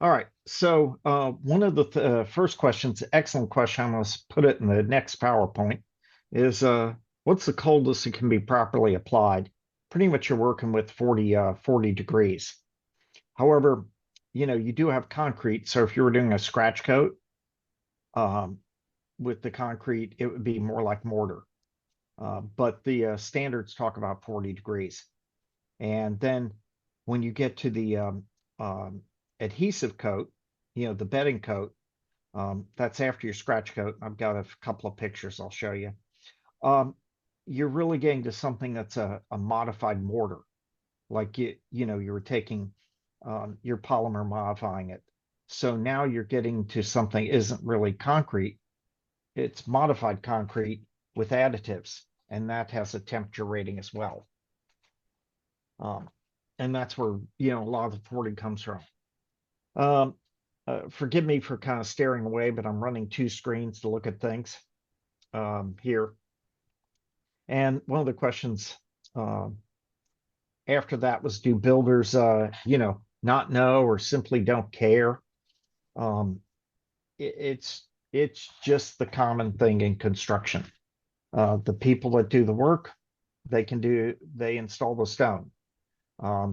All right. So one of the first questions, excellent question, I'm going to put it in the next PowerPoint, is what's the coldest it can be properly applied? Pretty much you're working with 40 degrees. However, you do have concrete. So if you were doing a scratch coat um, with the concrete, it would be more like mortar. But the standards talk about 40 degrees. And then when you get to the adhesive coat, the bedding coat, that's after your scratch coat. I've got a couple of pictures I'll show you. Um, you're really getting to something that's a modified mortar, like you were taking your polymer modifying it. So now you're getting to something isn't really concrete, it's modified concrete with additives, and that has a temperature rating as well. Um, and that's where a lot of the 40 comes from. Um, Forgive me for kind of staring away, but I'm running two screens to look at things here. And one of the questions after that was, do builders, not know or simply don't care? Um, it's just the common thing in construction. The people that do the work, they install the stone.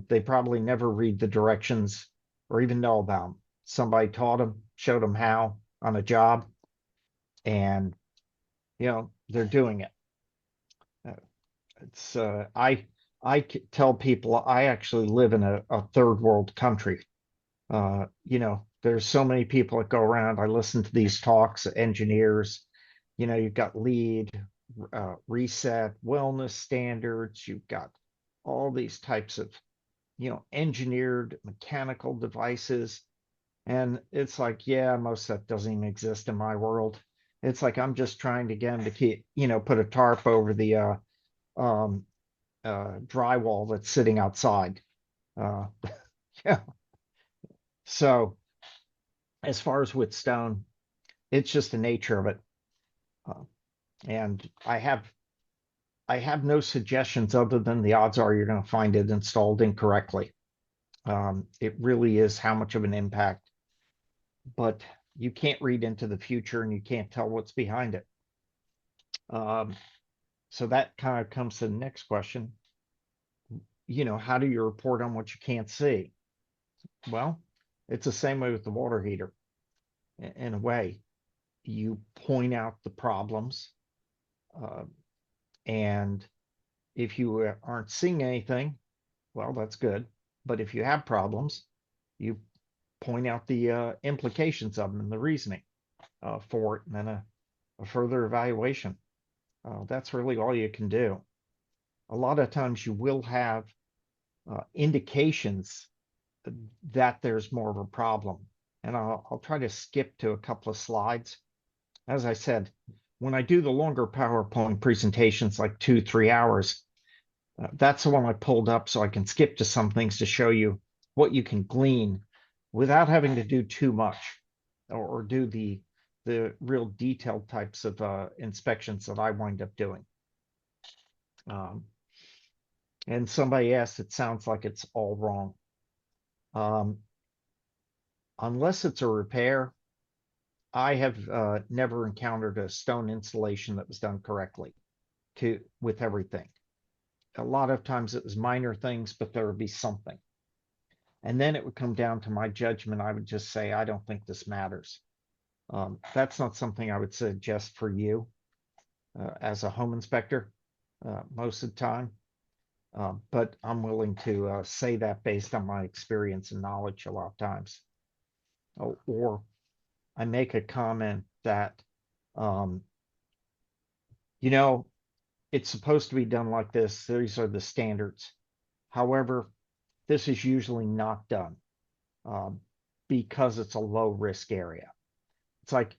They probably never read the directions or even know about them. Somebody taught them, showed them how on a job, and they're doing it. Uh, It's tell people I actually live in a third world country. There's so many people that go around. I listen to these talks, engineers. You've got lead, reset, wellness standards. You've got all these types of engineered mechanical devices. And it's like, yeah, most of that doesn't even exist in my world. It's like I'm just trying to get them to keep, put a tarp over the um, drywall that's sitting outside. Uh, yeah. So as far as with stone, it's just the nature of it. Uh, and I have no suggestions other than the odds are you're going to find it installed incorrectly. It really is how much of an impact, but you can't read into the future and you can't tell what's behind it. Um, so that kind of comes to the next question. How do you report on what you can't see? Well, it's the same way with the water heater. In a way, you point out the problems, uh, and if you aren't seeing anything, well, that's good. But if you have problems, you point out the implications of them and the reasoning for it, and then a further evaluation. That's really all you can do. A lot of times you will have indications that there's more of a problem. And I'll try to skip to a couple of slides. As I said, when I do the longer PowerPoint presentations, like 2, 3 hours, that's the one I pulled up so I can skip to some things to show you what you can glean without having to do too much or do the real detailed types of inspections that I wind up doing. And somebody asked, it sounds like it's all wrong. Unless it's a repair, I have never encountered a stone installation that was done correctly with everything. A lot of times it was minor things, but there would be something. And then it would come down to my judgment. I would just say, I don't think this matters. That's not something I would suggest for you as a home inspector most of the time. But I'm willing to say that based on my experience and knowledge a lot of times. Or I make a comment that, um, it's supposed to be done like this. These are the standards. However, this is usually not done because it's a low risk area. It's like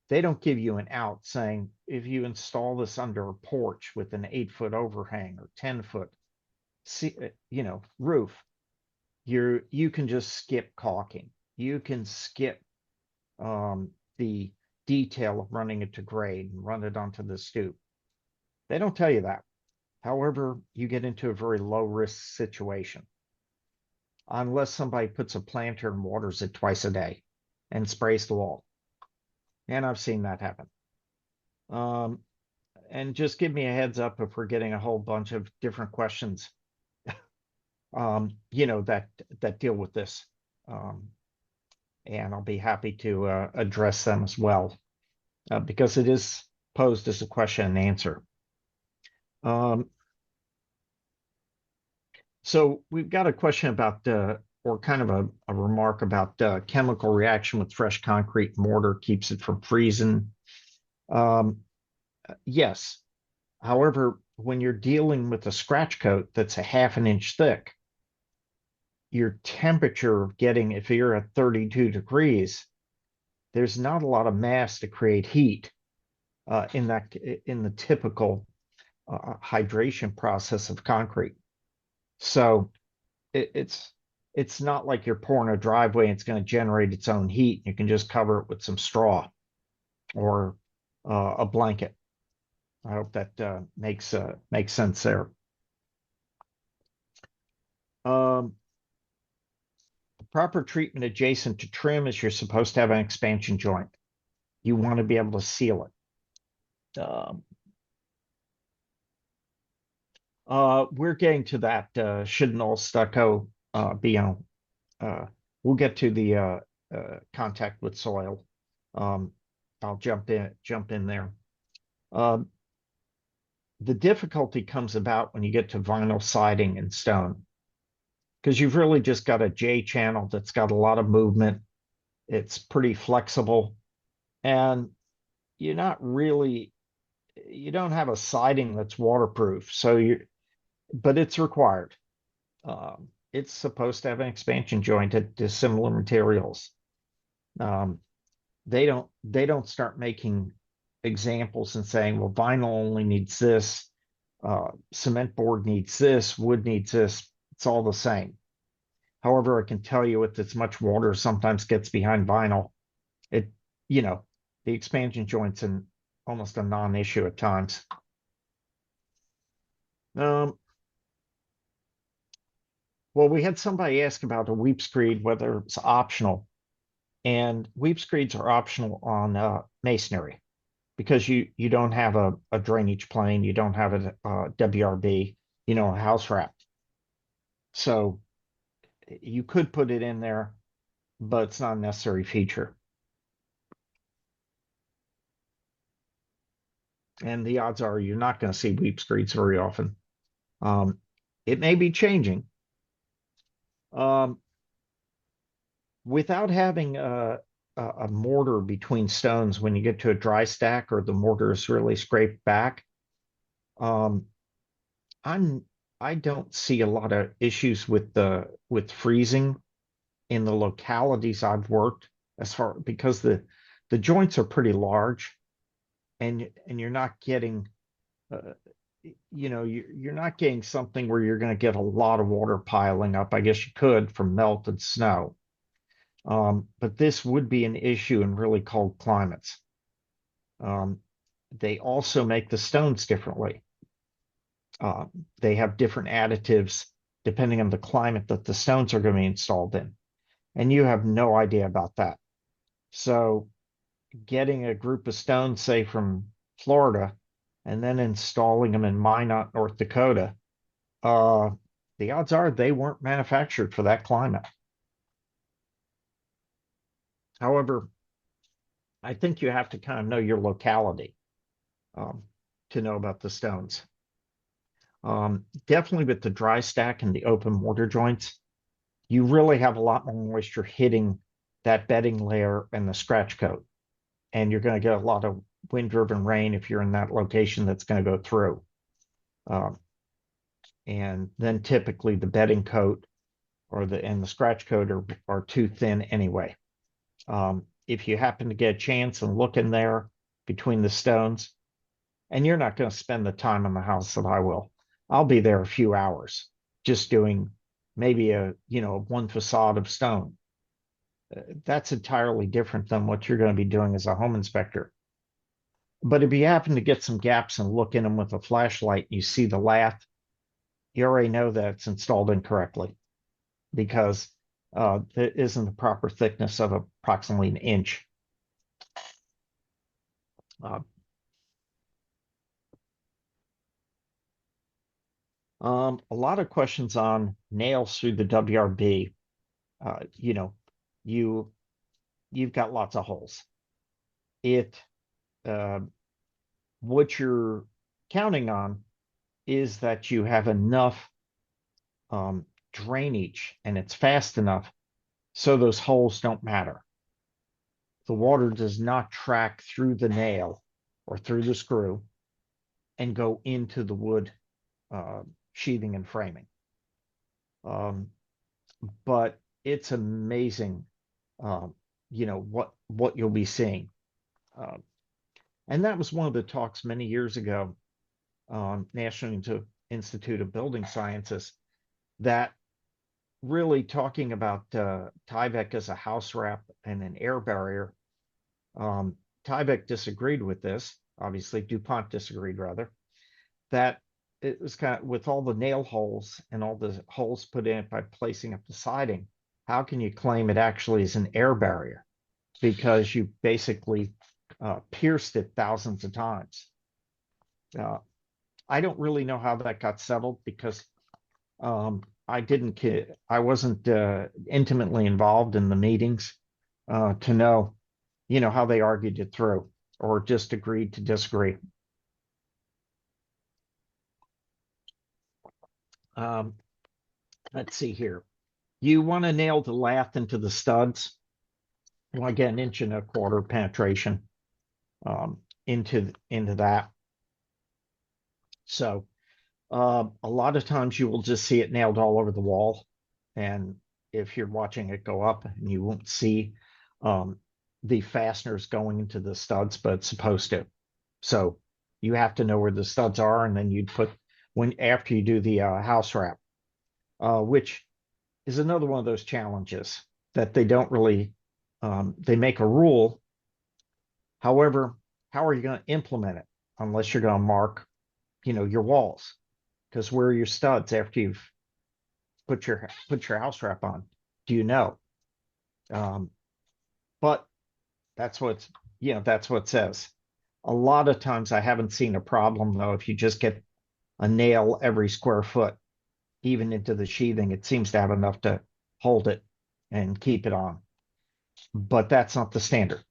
they don't give you an out saying if you install this under a porch with an 8-foot overhang or 10-foot, roof, you can just skip caulking. You can skip the detail of running it to grade and run it onto the stoop. They don't tell you that. However, you get into a very low risk situation. unless somebody puts a planter and waters it twice a day and sprays the wall. And I've seen that happen. And just give me a heads up if we're getting a whole bunch of different questions, that deal with this. And I'll be happy to address them as well, because it is posed as a question and answer. So we've got a question about, or kind of a remark about chemical reaction with fresh concrete mortar keeps it from freezing. Yes. However, when you're dealing with a scratch coat that's a half an inch thick, your temperature of getting, if you're at 32 degrees, there's not a lot of mass to create heat in the typical hydration process of concrete. So it's not like you're pouring a driveway and it's going to generate its own heat. You can just cover it with some straw or a blanket. I hope that makes sense there. Proper treatment adjacent to trim is you're supposed to have an expansion joint. You want to be able to seal it. We're getting to that. Shouldn't all stucco be on? We'll get to the contact with soil. I'll jump in there. The difficulty comes about when you get to vinyl siding and stone, because you've really just got a J channel that's got a lot of movement. It's pretty flexible, and you don't have a siding that's waterproof. But it's required. It's supposed to have an expansion joint to similar materials. They don't start making examples and saying, well, vinyl only needs this, cement board needs this, wood needs this. It's all the same. However, I can tell you with as much water sometimes gets behind vinyl, the expansion joint's almost a non-issue at times. Well, we had somebody ask about a weep screed, whether it's optional. And weep screeds are optional on masonry because you don't have a drainage plane, you don't have a WRB, a house wrap. So you could put it in there, but it's not a necessary feature. And the odds are you're not going to see weep screeds very often. It may be changing. Without having a mortar between stones when you get to a dry stack or the mortar is really scraped back, I don't see a lot of issues with freezing in the localities I've worked, because the joints are pretty large, and you're not getting you're not getting something where you're going to get a lot of water piling up. I guess you could from melted snow. But this would be an issue in really cold climates. They also make the stones differently. They have different additives depending on the climate that the stones are going to be installed in. And you have no idea about that. So getting a group of stones, say from Florida, and then installing them in Minot, North Dakota, the odds are they weren't manufactured for that climate. However, I think you have to kind of know your locality to know about the stones. Definitely with the dry stack and the open mortar joints, you really have a lot more moisture hitting that bedding layer and the scratch coat. And you're going to get a lot of wind-driven rain if you're in that location that's going to go through. And then typically the bedding coat and the scratch coat are too thin anyway. If you happen to get a chance and look in there between the stones, and you're not going to spend the time in the house that I will. I'll be there a few hours just doing maybe one facade of stone. That's entirely different than what you're going to be doing as a home inspector. But if you happen to get some gaps and look in them with a flashlight, you see the lath, you already know that it's installed incorrectly. because there isn't the proper thickness of approximately an inch. Uh, a lot of questions on nails through the WRB. You know, you you've got lots of holes. It uh, what you're counting on is that you have enough drainage and it's fast enough so those holes don't matter. The water does not track through the nail or through the screw and go into the wood sheathing and framing. Um, but it's amazing, what you'll be seeing. Uh, and that was one of the talks many years ago on National Institute of Building Sciences, that really talking about Tyvek as a house wrap and an air barrier. Tyvek disagreed with this. Obviously, DuPont disagreed rather. That it was kind of with all the nail holes and all the holes put in it by placing up the siding. How can you claim it actually is an air barrier? Because you basically pierced it thousands of times. Uh, I don't really know how that got settled because I wasn't intimately involved in the meetings to know, how they argued it through or just agreed to disagree. Um, let's see here. You want to nail the lath into the studs. You want to get an inch and a quarter penetration into that. So a lot of times you will just see it nailed all over the wall. And if you're watching it go up, and you won't see um, the fasteners going into the studs, but it's supposed to. So you have to know where the studs are, and then you'd put after you do the house wrap, which is another one of those challenges that they don't really they make a rule. However, how are you going to implement it unless you're going to mark, your walls? Because where are your studs after you've put your house wrap on? Do you know? Um, but that's what it says. A lot of times I haven't seen a problem though. If you just get a nail every square foot, even into the sheathing, it seems to have enough to hold it and keep it on. But that's not the standard.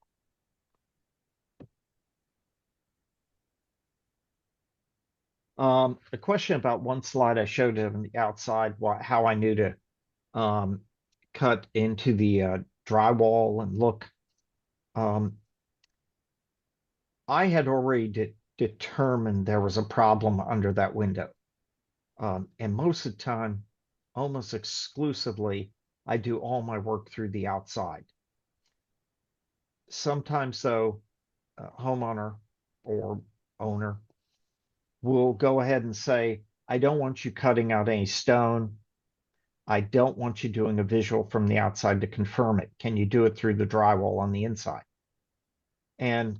A question about one slide I showed on the outside, how I knew to um, cut into the drywall and look. Um, I had already determined there was a problem under that window. And most of the time, almost exclusively, I do all my work through the outside. Sometimes, though, a homeowner or owner will go ahead and say, I don't want you cutting out any stone. I don't want you doing a visual from the outside to confirm it. Can you do it through the drywall on the inside? And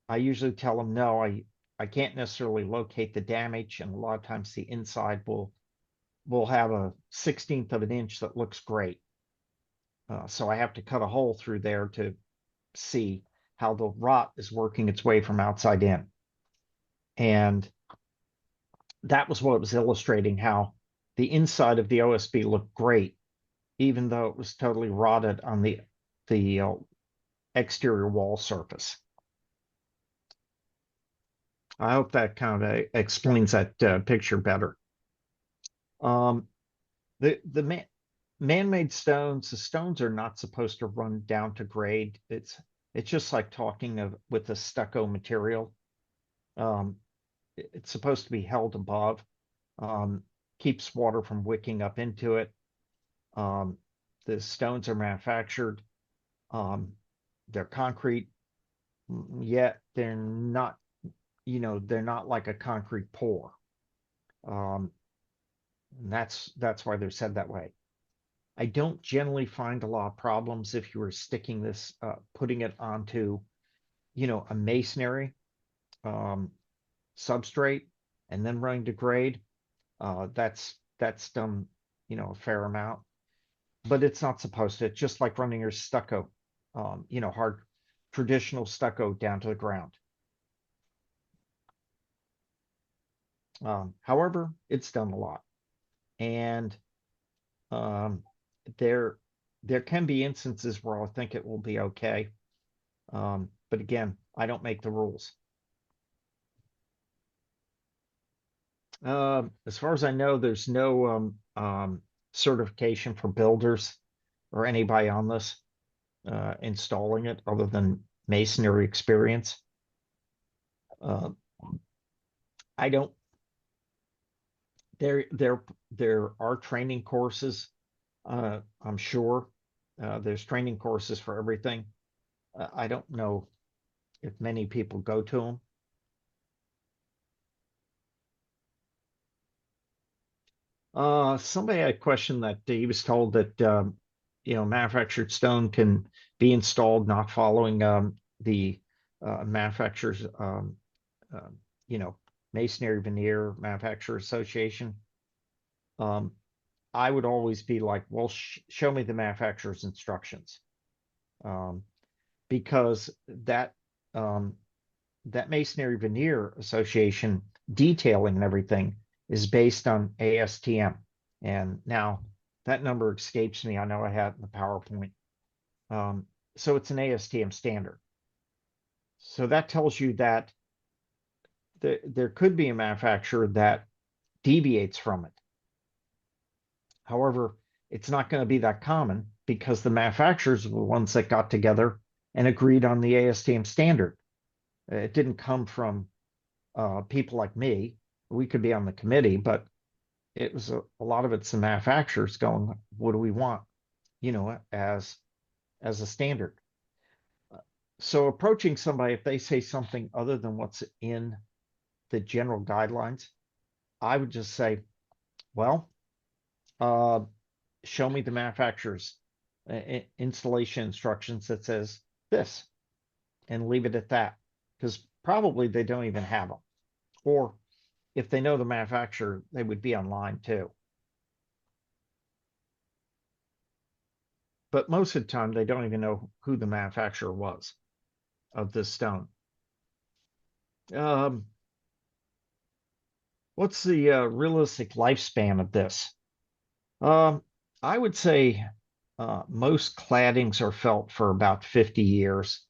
I usually tell them, no, I can't necessarily locate the damage. And a lot of times the inside will have a 16th of an inch that looks great. So I have to cut a hole through there to see how the rot is working its way from outside in. And that was what it was illustrating, how the inside of the OSB looked great, even though it was totally rotted on the exterior wall surface. I hope that kind of explains that picture better. Um, the man-made stones, the stones are not supposed to run down to grade. It's just like talking with a stucco material. Um, it's supposed to be held above, keeps water from wicking up into it. Um, the stones are manufactured. Um, they're concrete, yet they're not like a concrete pour. Um, and that's why they're said that way. I don't generally find a lot of problems if you were sticking this, putting it onto, a masonry um, substrate and then running to grade. That's done, a fair amount. but it's not supposed to. It's just like running your stucco, hard traditional stucco down to the ground. However, it's done a lot. And um, there can be instances where I think it will be okay. But again, I don't make the rules. As far as I know, there's no certification for builders or anybody on this installing it other than masonry experience. Uh, I don't. There are training courses. I'm sure there's training courses for everything. I don't know if many people go to them. Somebody had a question that he was told that manufactured stone can be installed not following the manufacturer's uh, you know masonry veneer manufacturer association. Um, I would always be like, well, show me the manufacturer's instructions, um, because um, that masonry veneer association detailing and everything is based on ASTM. And now that number escapes me. I know I had it in the PowerPoint. So it's an ASTM standard. So that tells you that there could be a manufacturer that deviates from it. However, it's not going to be that common because the manufacturers were the ones that got together and agreed on the ASTM standard. It didn't come from people like me. We could be on the committee, but it was a lot of it's the manufacturers going, what do we want, as a standard. So approaching somebody, if they say something other than what's in the general guidelines, I would just say, well, uh, show me the manufacturer's installation instructions that says this, and leave it at that, because probably they don't even have them. Or if they know the manufacturer, they would be online too. But most of the time, they don't even know who the manufacturer was of this stone. Um, what's the realistic lifespan of this? Um, I would say most claddings are felt for about 50 years.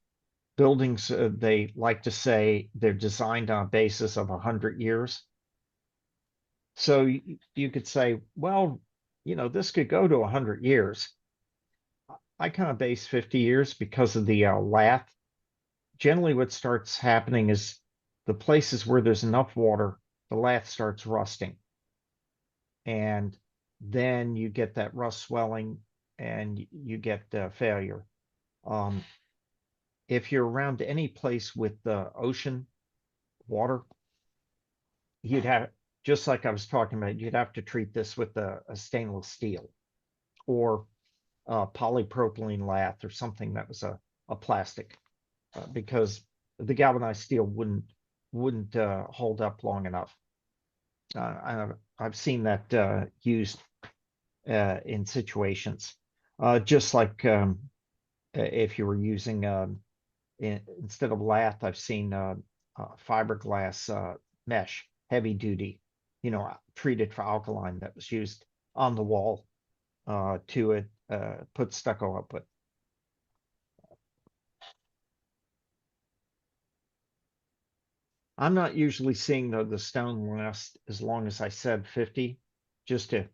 Buildings, they like to say they're designed on a basis of 100 years. So you could say, well, this could go to 100 years. I kind of base 50 years because of the lath. Generally, what starts happening is the places where there's enough water, the lath starts rusting. And then you get that rust swelling and you get failure. Um, if you're around any place with the ocean water, you'd have, just like I was talking about, you'd have to treat this with a stainless steel or polypropylene lath or something that was a plastic, because the galvanized steel wouldn't hold up long enough. I've seen that used in situations, just like if you were using instead of lath, I've seen fiberglass mesh, heavy duty, treated for alkaline that was used on the wall to put stucco up with. I'm not usually seeing the stone last as long as I said 50, just to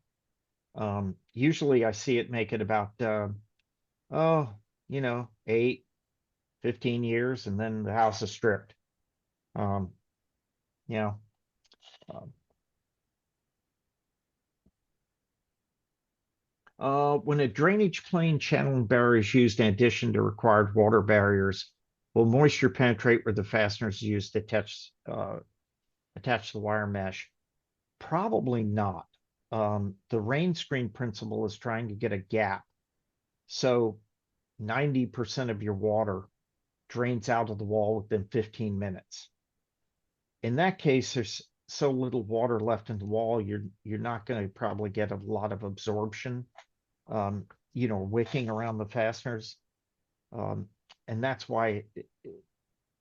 usually I see it make it about 8, 15 years, and then the house is stripped. Um, you know, um, when a drainage plane channeling barrier is used in addition to required water barriers, will moisture penetrate where the fasteners is used to attach the wire mesh? Probably not. The rain screen principle is trying to get a gap. So 90% of your water drains out of the wall within 15 minutes. In that case, there's so little water left in the wall, you're not going to probably get a lot of absorption. wicking around the fasteners. And that's why,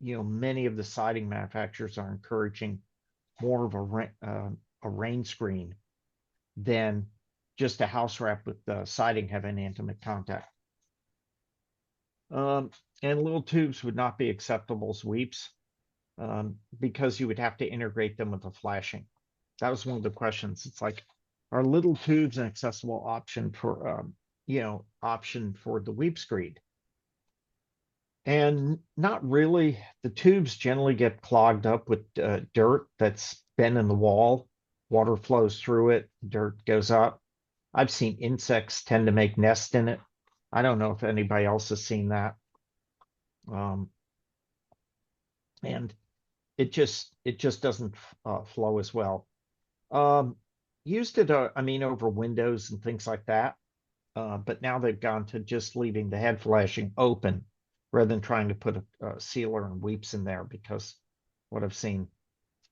many of the siding manufacturers are encouraging more of a rain screen than just a house wrap with the siding having intimate contact. And little tubes would not be acceptable as weeps, because you would have to integrate them with the flashing. That was one of the questions. It's like, are little tubes an accessible option for, option for the weep screed? And not really. The tubes generally get clogged up with dirt that's been in the wall. Water flows through it, dirt goes up. I've seen insects tend to make nests in it. I don't know if anybody else has seen that. And it just doesn't flow as well. Used it, over windows and things like that. But now they've gone to just leaving the head flashing open rather than trying to put a sealer and weeps in there, because what I've seen,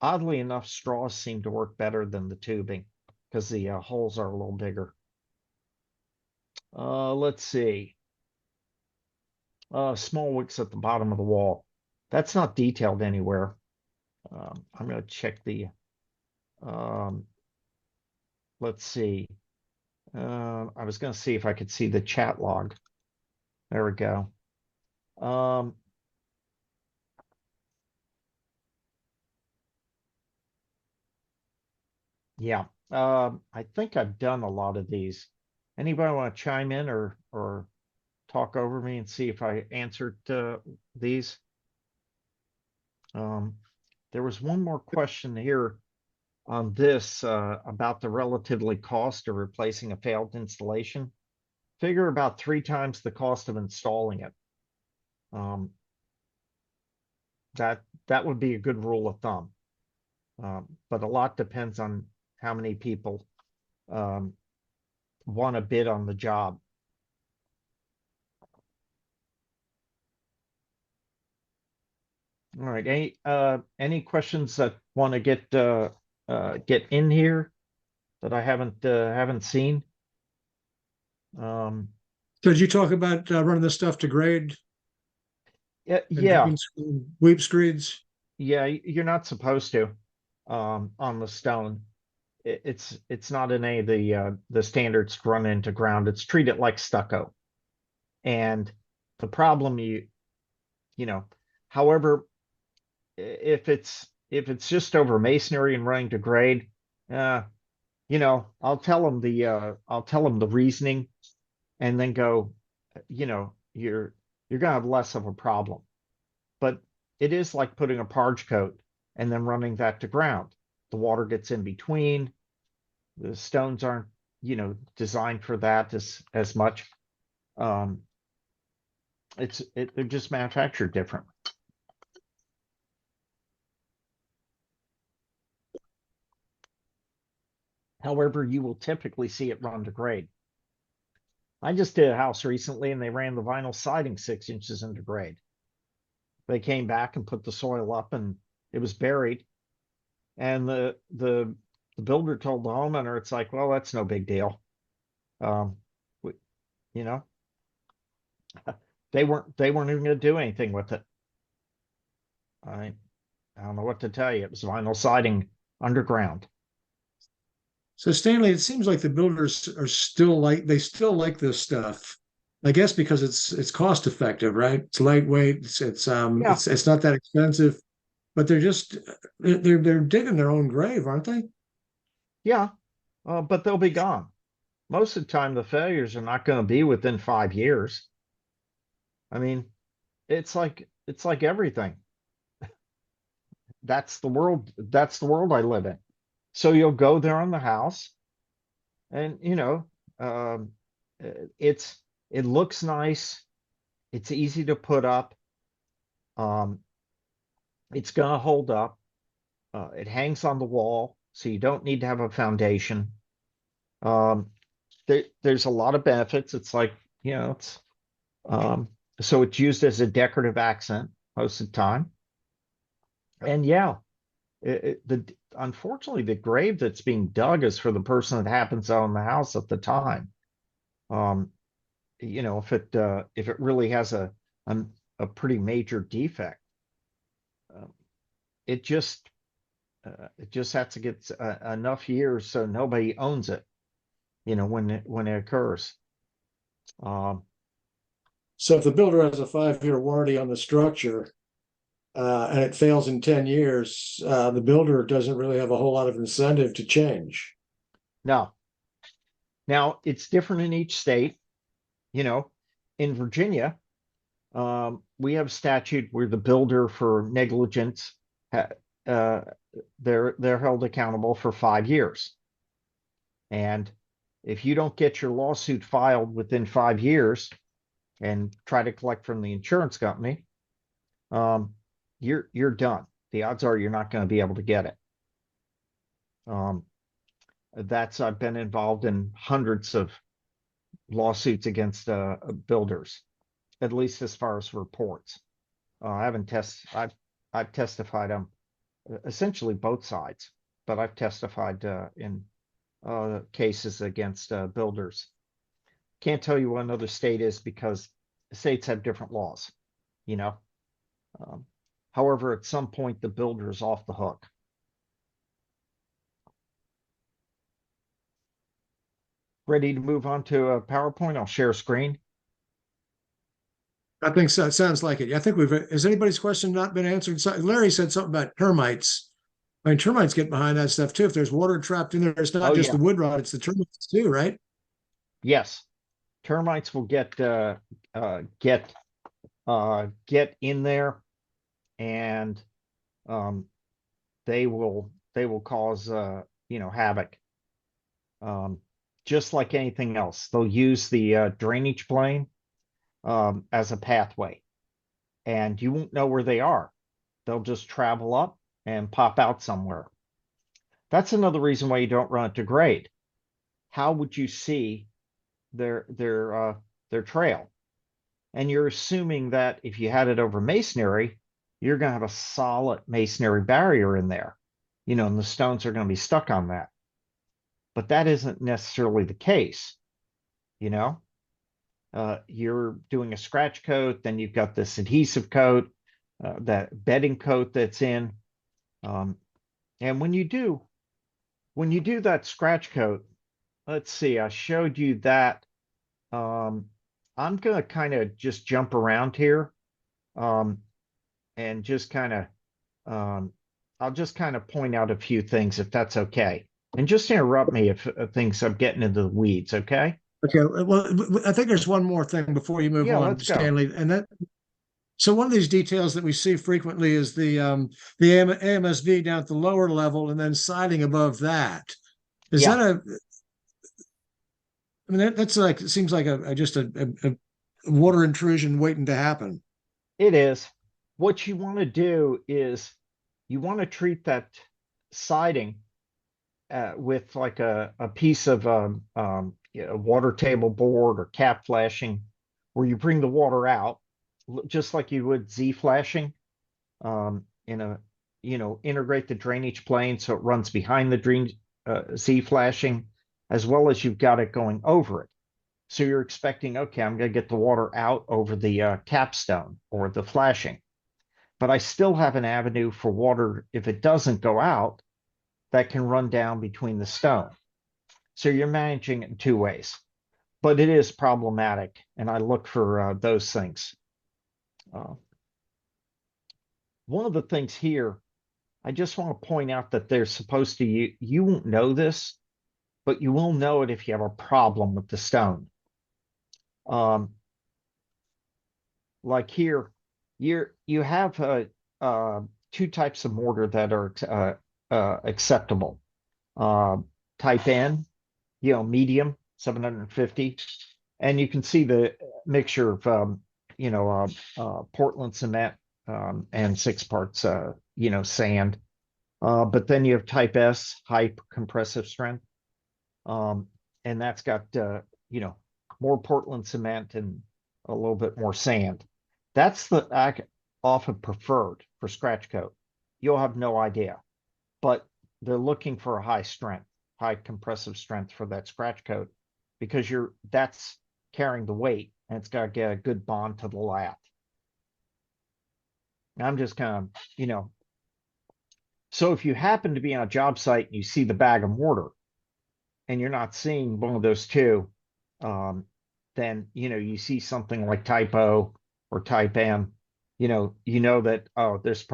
oddly enough, straws seem to work better than the tubing because the holes are a little bigger. Let's see. Small wicks at the bottom of the wall. That's not detailed anywhere. I'm going to check the, let's see. I was going to see if I could see the chat log. There we go. Yeah, I think I've done a lot of these. Anybody want to chime in or talk over me and see if I answered these? There was one more question here on this about the relatively cost of replacing a failed installation. Figure about 3 times the cost of installing it. That would be a good rule of thumb. But a lot depends on how many people want to bid on the job. All right. Any questions that want to get in here that I haven't seen? So did you talk about running this stuff to grade Yeah. and weep screeds? Yeah, you're not supposed to on the stone. It's not in any of the standards to run into ground. It's treated like stucco. And the problem however, if it's just over masonry and running to grade, I'll tell them the reasoning, and then go, you're gonna have less of a problem. But it is like putting a parge coat and then running that to ground. The water gets in between. The stones aren't, designed for that as much. They're just manufactured different. However, you will typically see it run to grade. I just did a house recently and they ran the vinyl siding 6 inches into grade. They came back and put the soil up and it was buried. And the builder told the homeowner, it's like, well, that's no big deal. You know, they weren't even going to do anything with it. I don't know what to tell you. It was vinyl siding underground. So Stanley, it seems like the builders are still they still like this stuff. I guess because it's cost effective, right? It's lightweight. Yeah, It's not that expensive, but they're digging their own grave, aren't they? yeah, but they'll be gone. Most of the time, the failures are not going to be within 5 years. I mean, it's like everything. That's the world. That's the world I live in. So you'll go there on the house, and um, it looks nice. It's easy to put up. Um, it's gonna hold up. It hangs on the wall, so you don't need to have a foundation. Um, there's a lot of benefits. It's like, it's so it's used as a decorative accent most of the time. And yeah, unfortunately the grave that's being dug is for the person that happens to own the house at the time. Um, if it really has a pretty major defect, uh, it just has to get enough years so nobody owns it, when it occurs. So if the builder has a 5-year warranty on the structure, and it fails in 10 years, the builder doesn't really have a whole lot of incentive to change. No. Now it's different in each state. In Virginia, we have statute where the builder for negligence, they're held accountable for 5 years. And if you don't get your lawsuit filed within 5 years and try to collect from the insurance company, you're done. The odds are you're not going to be able to get it. I've been involved in hundreds of lawsuits against builders, at least as far as reports. I've testified on essentially both sides, but I've testified in cases against builders. Can't tell you what another state is because states have different laws, however, at some point the builder is off the hook. Ready to move on to a PowerPoint? I'll share screen. I think so. It sounds like it. I think has anybody's question not been answered? Larry said something about termites. I mean, termites get behind that stuff too. If there's water trapped in there, it's not just the wood rot, it's the termites too, right? Yes. Termites will get in there, and they will cause havoc. Just like anything else, they'll use the drainage plane as a pathway, and you won't know where they are. They'll just travel up and pop out somewhere. That's another reason why you don't run it to grade. How would you see their trail? And you're assuming that if you had it over masonry, you're going to have a solid masonry barrier in there, and the stones are going to be stuck on that. But that isn't necessarily the case. You're doing a scratch coat, then you've got this adhesive coat, that bedding coat that's in. And when you do that scratch coat, let's see, I showed you that. I'm going to kind of just jump around here, and just kind of, I'll just kind of point out a few things if that's okay. And just interrupt me if things I'm getting into the weeds, okay? Okay. Well, I think there's one more thing before you move on, Stanley, and so one of these details that we see frequently is the AMSV down at the lower level and then siding above that. Is that I mean, that's like, it seems like just a water intrusion waiting to happen. It is. What you want to do is you want to treat that siding with like a piece of water table board or cap flashing, where you bring the water out, just like you would Z flashing, integrate the drainage plane so it runs behind the Z flashing, as well as you've got it going over it. So you're expecting, okay, I'm going to get the water out over the capstone or the flashing, but I still have an avenue for water, if it doesn't go out, that can run down between the stone. So you're managing it in two ways, but it is problematic, and I look for those things. One of the things here, I just want to point out that they're supposed to, you won't know this, but you will know it if you have a problem with the stone. Like here, you have two types of mortar that are acceptable. Type N, medium, 750, and you can see the mixture of Portland cement and 6 parts sand. But then you have Type S, high compressive strength, and that's got more Portland cement and a little bit more sand. That's the often preferred for scratch coat. You'll have no idea, but they're looking for a high compressive strength for that scratch coat, because that's carrying the weight, and it's got to get a good bond to the lath. I'm just kind of, so if you happen to be on a job site and you see the bag of mortar and you're not seeing one of those two, then, you see something like type O or type M, you know that, oh, this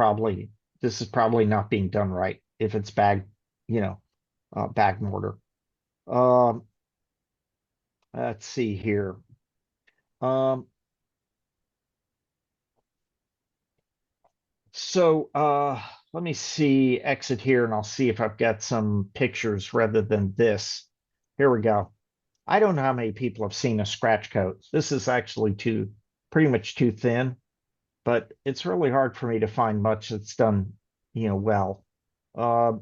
is probably not being done right if it's bag mortar. Let's see here. So let me see, exit here, and I'll see if I've got some pictures rather than this. Here we go. I don't know how many people have seen a scratch coat. This is actually pretty much too thin, but it's really hard for me to find much that's done, well. So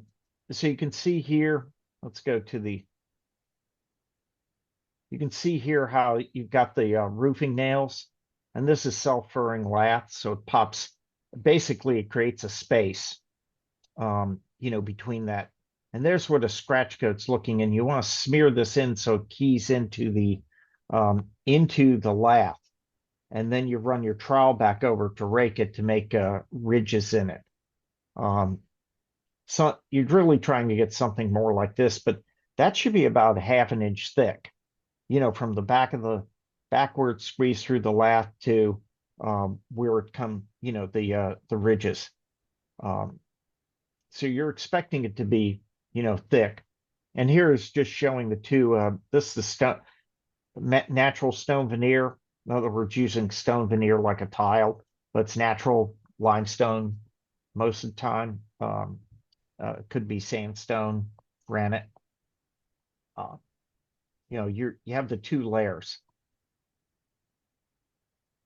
you can see here, let's go to you can see here how you've got the roofing nails, and this is self-furring lath, so it pops, basically it creates a space, between that. And there's where the scratch coat's looking, and you want to smear this in so it keys into the lath. And then you run your trowel back over to rake it to make ridges in it. So you're really trying to get something more like this, but that should be about a half an inch thick, from the back of the where it squeezed through the lath to where it come, the ridges. So you're expecting it to be, thick. And here is just showing the two, this is the natural stone veneer. In other words, using stone veneer like a tile, but it's natural limestone most of the time. It could be sandstone, granite. You have the two layers.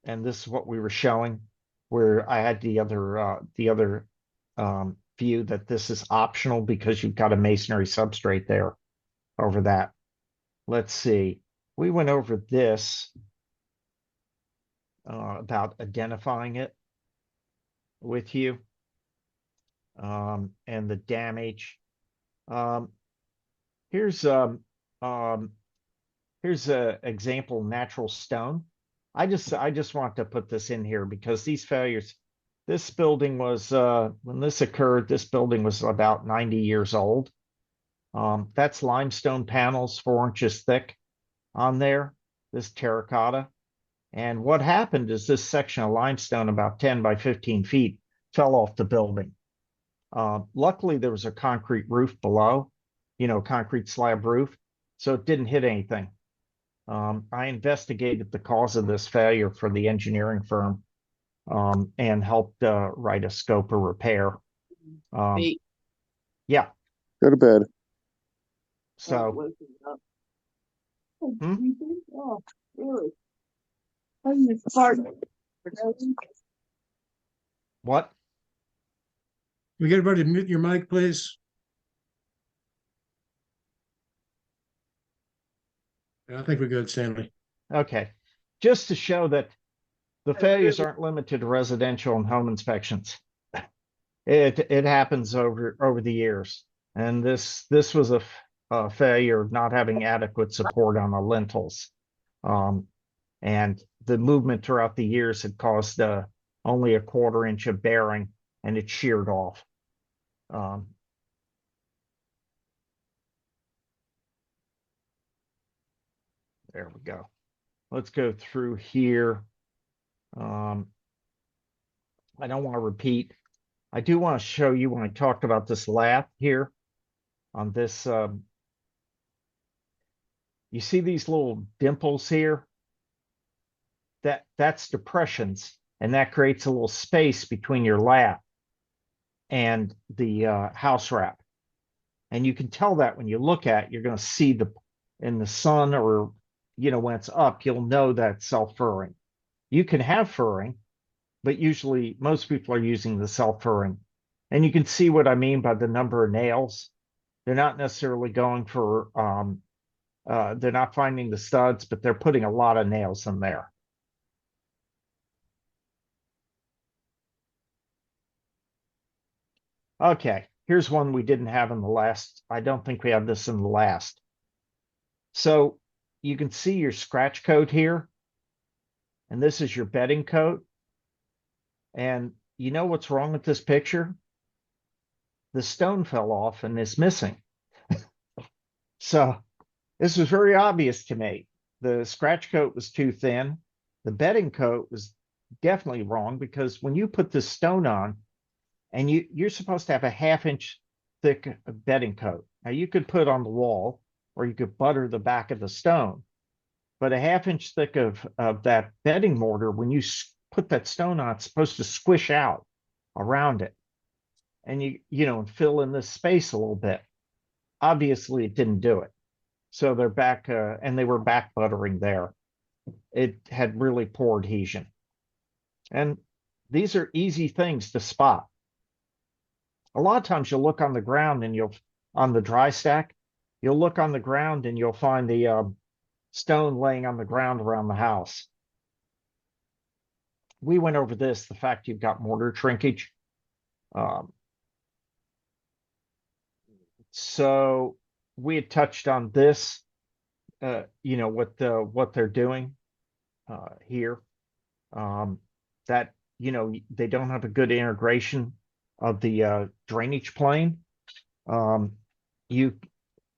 And this is what we were showing, where I had the other view that this is optional because you've got a masonry substrate there over that. Let's see. We went over this about identifying it with you, and the damage. Here's a example natural stone. I just want to put this in here because these failures, this building was, when this occurred, this building was about 90 years old. That's limestone panels 4 inches thick on there, this terracotta. And what happened is this section of limestone about 10 by 15 feet fell off the building. Luckily, there was a concrete roof below, concrete slab roof, so it didn't hit anything. I investigated the cause of this failure for the engineering firm, and helped write a scope of repair. Yeah. Go to bed. So. Oh, really? What? We get everybody to mute your mic, please. I think we're good, Stanley. Okay. Just to show that the failures aren't limited to residential and home inspections. It happens over the years. And this was a failure of not having adequate support on the lintels. And the movement throughout the years had caused only a 1/4 inch of bearing, and it sheared off. There we go. Let's go through here. I don't want to repeat. I do want to show you when I talked about this lath here on this. You see these little dimples here? That's depressions, and that creates a little space between your lath and the house wrap. And you can tell that when you look at it, you're going to see in the sun, or when it's up, you'll know that self-furring. You can have furring, but usually most people are using the self-furring. And you can see what I mean by the number of nails. They're not necessarily going for, they're not finding the studs, but they're putting a lot of nails in there. Okay, here's one we didn't have in the last. I don't think we had this in the last. So you can see your scratch coat here. And this is your bedding coat. And you know what's wrong with this picture? The stone fell off and is missing. So this was very obvious to me. The scratch coat was too thin. The bedding coat was definitely wrong, because when you put this stone on, and you're supposed to have a 1/2 inch thick bedding coat. Now you could put on the wall, or you could butter the back of the stone, but a 1/2 inch thick of that bedding mortar, when you put that stone on, it's supposed to squish out around it, and you know, fill in this space a little bit. Obviously it didn't do it. So they're back, and they were back buttering there. It had really poor adhesion. And these are easy things to spot. A lot of times you'll look on the ground and on the dry stack, you'll look on the ground and you'll find the stone laying on the ground around the house. We went over this, the fact you've got mortar shrinkage. So we had touched on this, you know, what they're doing here, that, you know, they don't have a good integration of the drainage plane.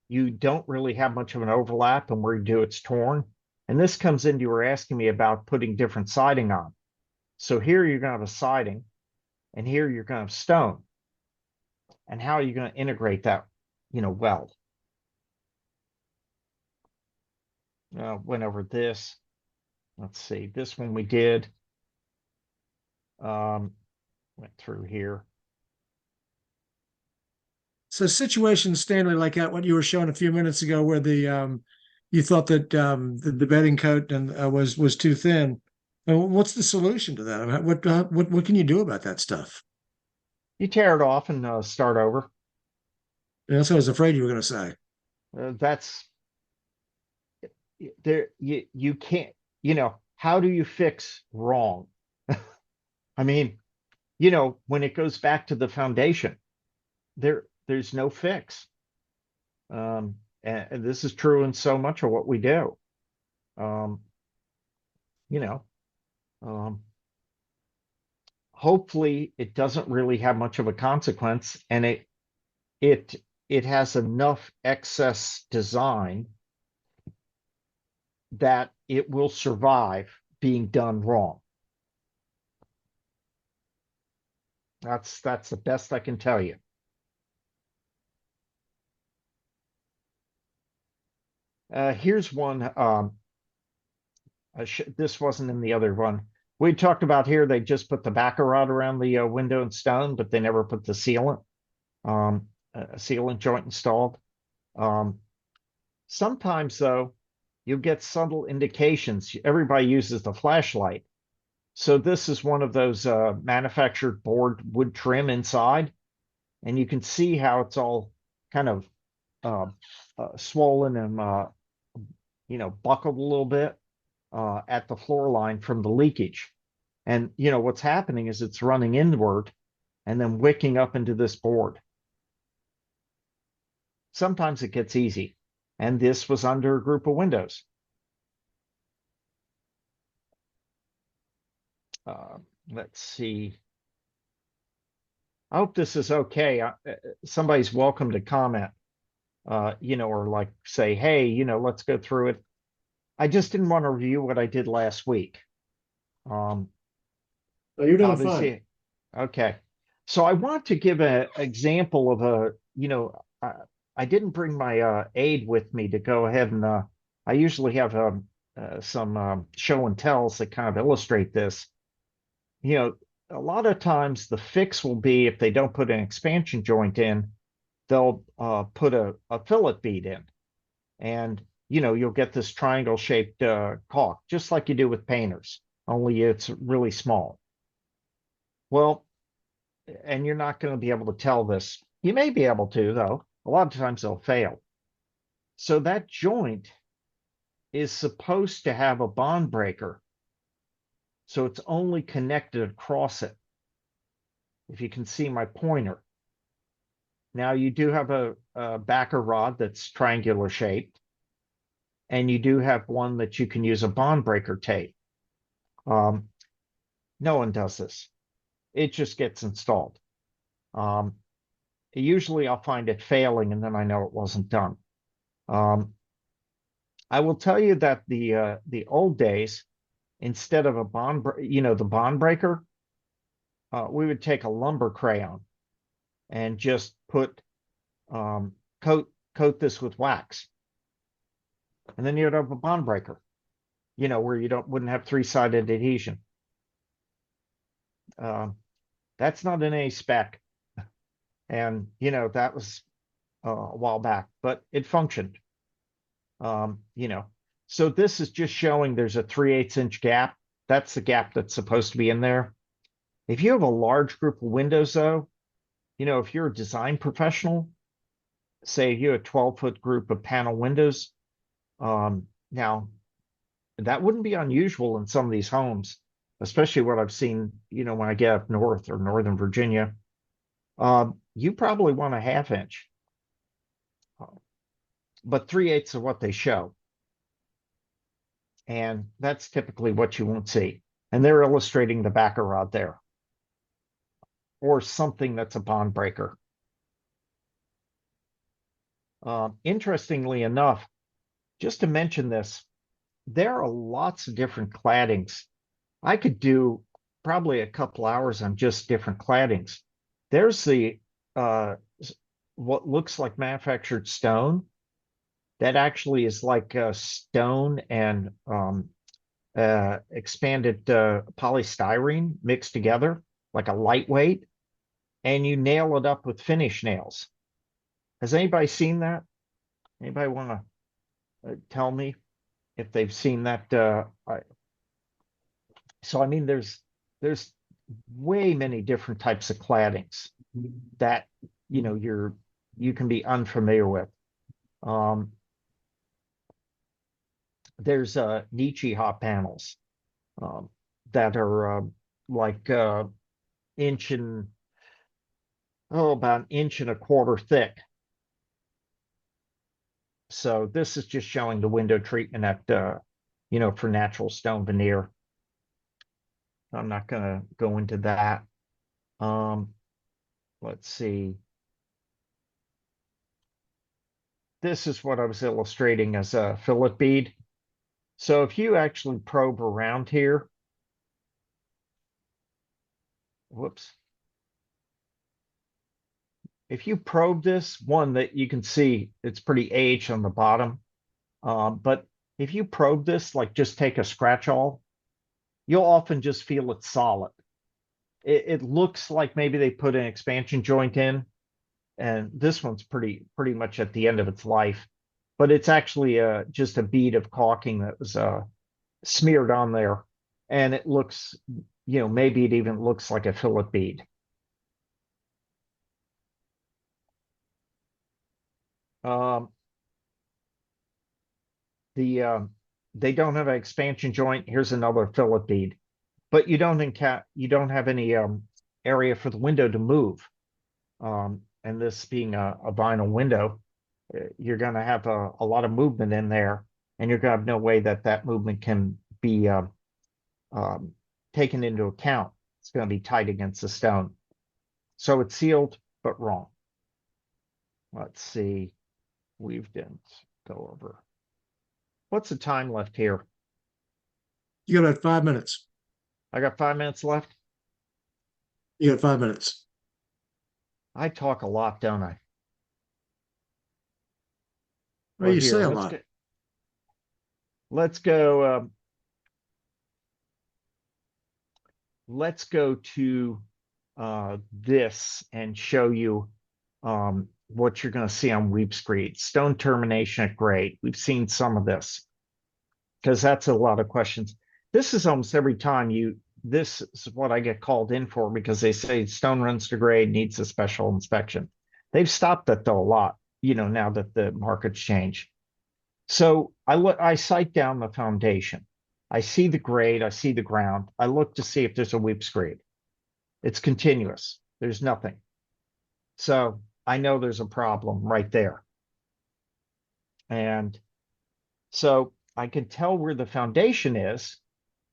You don't really have much of an overlap, and where you do, it's torn. And this comes into, you were asking me about putting different siding on. So here you're going to have a siding, and here you're going to have stone. And how are you going to integrate that, you know, well? Went over this. Let's see, this one we did. Went through here. So situations, Stanley, like what you were showing a few minutes ago, where the you thought that the bedding coat and was too thin. What's the solution to that? I mean, what can you do about that stuff? You tear it off and start over. That's what I was afraid you were going to say. That's there. You can't. You know, how do you fix wrong? I mean, you know, when it goes back to the foundation, there's no fix. And this is true in so much of what we do. You know, hopefully it doesn't really have much of a consequence, and it has enough excess design that it will survive being done wrong. That's the best I can tell you. Here's one. This wasn't in the other one. We talked about here, they just put the backer rod around the window and stone, but they never put the sealant, sealant joint installed. Sometimes, though, you get subtle indications. Everybody uses the flashlight. So this is one of those manufactured board wood trim inside, and you can see how it's all kind of swollen and you know, buckled a little bit at the floor line from the leakage. And you know what's happening is it's running inward and then wicking up into this board. Sometimes it gets easy, and this was under a group of windows. Let's see. I hope this is okay. Somebody's welcome to comment, you know, or like say, hey, you know, let's go through it. I just didn't want to review what I did last week. Oh, you're doing fine. Okay. So I want to give an example of a, you know, I didn't bring my aid with me to go ahead and I usually have some show and tells that kind of illustrate this. You know, a lot of times the fix will be, if they don't put an expansion joint in, they'll put a fillet bead in, and you know, you'll get this triangle shaped caulk, just like you do with painters, only it's really small. Well, and you're not going to be able to tell this. You may be able to, though. A lot of times they'll fail. So that joint is supposed to have a bond breaker, so it's only connected across it. If you can see my pointer. Now you do have a backer rod that's triangular shaped. and you do have one that you can use a bond breaker tape. No one does this. It just gets installed. Usually I'll find it failing and then I know it wasn't done. I will tell you that the old days, instead of a the bond breaker, we would take a lumber crayon and just put coat this with wax, and then you'd have a bond breaker, where you wouldn't have three-sided adhesion. That's not an A spec, and that was a while back, but it functioned. So this is just showing there's a 3/8 inch gap. That's the gap that's supposed to be in there. If you have a large group of windows, though, if you're a design professional, say you have a 12-foot group of panel windows, now that wouldn't be unusual in some of these homes, especially what I've seen, when I get up north or Northern Virginia. You probably want a 1/2 inch, but 3/8 of what they show. And that's typically what you won't see. And they're illustrating the backer rod there, or something that's a bond breaker. Interestingly enough, just to mention this, there are lots of different claddings. I could do probably a couple hours on just different claddings. There's the what looks like manufactured stone that actually is like stone and expanded polystyrene mixed together, like a lightweight, and you nail it up with finish nails. Has anybody seen that? Anybody want to tell me if they've seen that? So I mean, there's way many different types of claddings that you can be unfamiliar with. There's Nietzsche hot panels that are like about an 1.25 inches thick. So this is just showing the window treatment at for natural stone veneer. I'm not going to go into that. Let's see. This is what I was illustrating as a fillet bead. So if you actually probe around here, whoops. If you probe this, one that you can see, it's pretty aged on the bottom. But if you probe this, like just take a scratch awl, you'll often just feel it's solid. It looks like maybe they put an expansion joint in, and this one's pretty much at the end of its life. But it's actually just a bead of caulking that was smeared on there, and it looks, maybe it even looks like a fillet bead. They don't have an expansion joint. Here's another fillet bead, but you don't have any area for the window to move. And this being a vinyl window, you're going to have a lot of movement in there, and you're going to have no way that movement can be taken into account. It's going to be tight against the stone. So it's sealed, but wrong. Let's see. We didn't go over. What's the time left here? You got about 5 minutes. I got 5 minutes left. You got 5 minutes. I talk a lot, don't I? Well, you say a lot. Let's go. Let's go to this and show you what you're going to see on weep screed. Stone termination at grade. We've seen some of this because that's a lot of questions. This is almost every time this is what I get called in for, because they say stone runs to grade, needs a special inspection. They've stopped that though a lot, now that the market's changed. So I sight down the foundation. I see the grade, I see the ground. I look to see if there's a weep screed. It's continuous. There's nothing. So I know there's a problem right there. And So I can tell where the foundation is.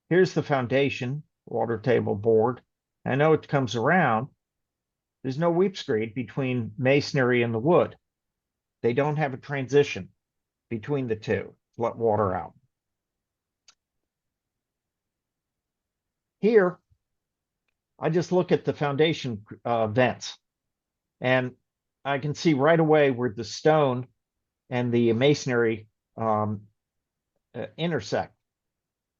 Here's the foundation, water table board. I know it comes around. There's no weep screed between masonry and the wood. They don't have a transition between the two. Let water out. Here, I just look at the foundation vents, and I can see right away where the stone and the masonry intersect,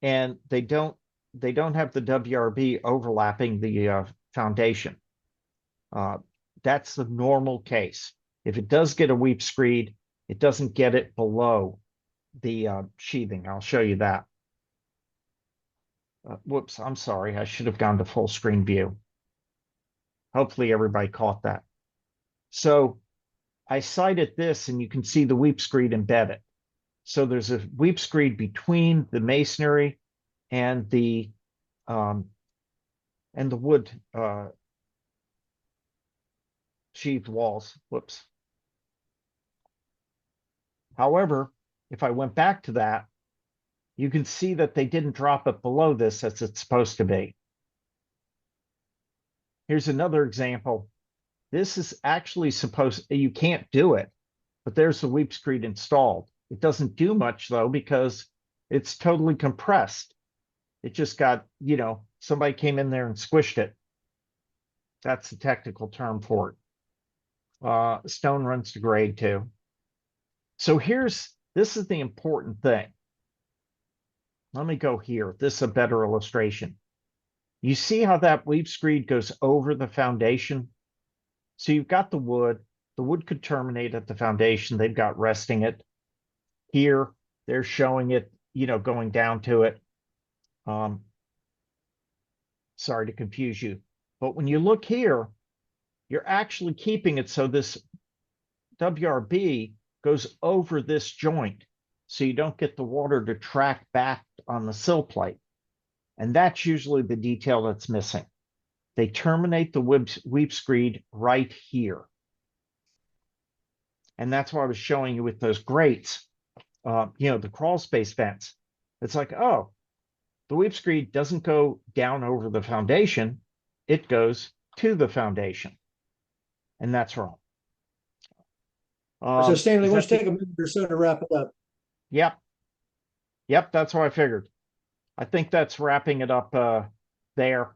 and they don't have the WRB overlapping the foundation. That's the normal case. If it does get a weep screed, it doesn't get it below the sheathing. I'll show you that. Whoops, I'm sorry. I should have gone to full screen view. Hopefully everybody caught that. So I sighted this, and you can see the weep screed embedded. So there's a weep screed between the masonry and the wood sheathed walls. Whoops. However, if I went back to that, you can see that they didn't drop it below this as it's supposed to be. Here's another example. This is actually supposed, you can't do it, but there's the weep screed installed. It doesn't do much though, because it's totally compressed. It just got, somebody came in there and squished it. That's the technical term for it. Stone runs to grade too. So this is the important thing. Let me go here. This is a better illustration. You see how that weep screed goes over the foundation? So you've got the wood. The wood could terminate at the foundation. They've got resting it. Here, they're showing it, going down to it. Sorry to confuse you. But when you look here, you're actually keeping it so this WRB goes over this joint, so you don't get the water to track back on the sill plate. And that's usually the detail that's missing. They terminate the weep screed right here. And that's what I was showing you with those grates, the crawl space vents. It's like, oh, the weep screed doesn't go down over the foundation. It goes to the foundation. And that's wrong. So Stanley, let's take a minute or so to wrap it up. Yep, that's what I figured. I think that's wrapping it up there.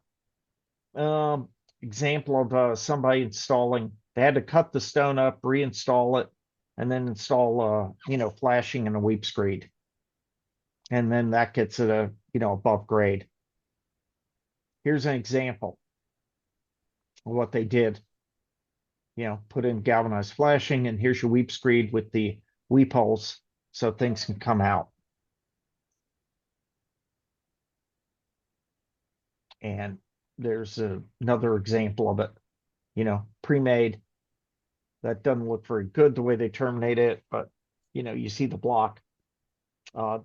Example of somebody installing, they had to cut the stone up, reinstall it, and then install flashing and a weep screed. And then that gets it above grade. Here's an example of what they did. Put in galvanized flashing, and here's your weep screed with the weep holes so things can come out. And there's another example of it, pre-made. That doesn't look very good the way they terminate it, but you see the block.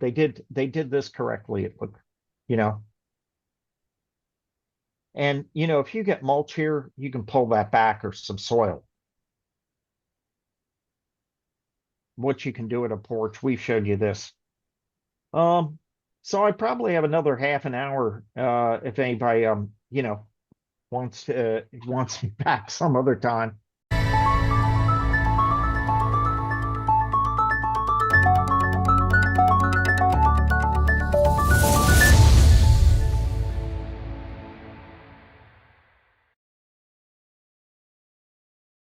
They did this correctly. It looked, and if you get mulch here, you can pull that back, or some soil. What you can do at a porch, we showed you this. So I probably have another half an hour if anybody wants me back some other time.